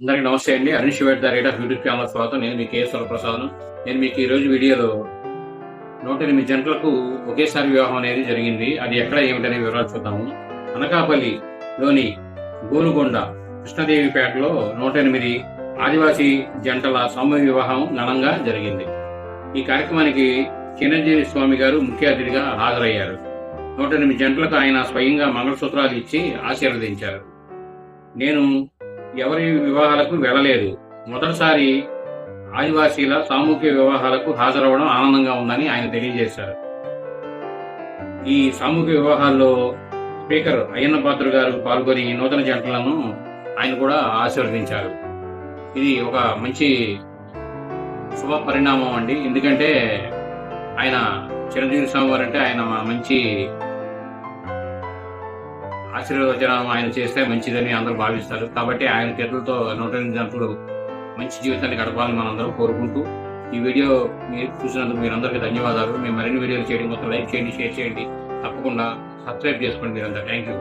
అందరికీ నమస్తే అండి. Harish wet the rate of YouTube channel స్వాగతం. నేను మీ కేఎస్ వరప్రసాద్. నేను మీకు ఈరోజు వీడియోలో 108 జంటలకు ఒకేసారి వివాహం అనేది జరిగింది. అది ఎక్కడ ఏమిటనే వివరాలు చూద్దాము. అనకాపల్లిలోని గోలుగొండ కృష్ణదేవిపేటలో 108 ఆదివాసీ జంటల సామూహిక వివాహం ఘనంగా జరిగింది. ఈ కార్యక్రమానికి చిరంజీవి స్వామి గారు ముఖ్య అతిథిగా హాజరయ్యారు. 108 జంటలకు ఆయన స్వయంగా మంగళసూత్రాలు ఇచ్చి ఆశీర్వదించారు. నేను ఎవరి వివాహాలకు వెళ్ళలేదు. మొదటిసారి ఆదివాసీల సామూహిక వివాహాలకు హాజరవడం ఆనందంగా ఉందని ఆయన తెలియజేశారు. ఈ సామూహిక వివాహాల్లో స్పీకర్ అయ్యన్న పాత్ర గారు పాల్గొని నూతన జంటలను ఆయన కూడా ఆశీర్వదించారు. ఇది ఒక మంచి శుభ పరిణామం అండి. ఎందుకంటే ఆయన చిరంజీవి స్వామి వారు అంటే ఆయన మంచి ఆశీర్వచనం ఆయన చేస్తే మంచిదని అందరూ భావిస్తారు. కాబట్టి ఆయన చేతులతో 108 జంటలు మంచి జీవితాన్ని గడపాలని మనందరం కోరుకుంటూ ఈ వీడియో మీరు చూసినందుకు మీరందరికీ ధన్యవాదాలు. మేము మరిన్ని వీడియోలు చేయడం కోసం లైక్ చేయండి, షేర్ చేయండి, తప్పకుండా సబ్స్క్రైబ్ చేసుకోండి మీరందరూ. Thank you.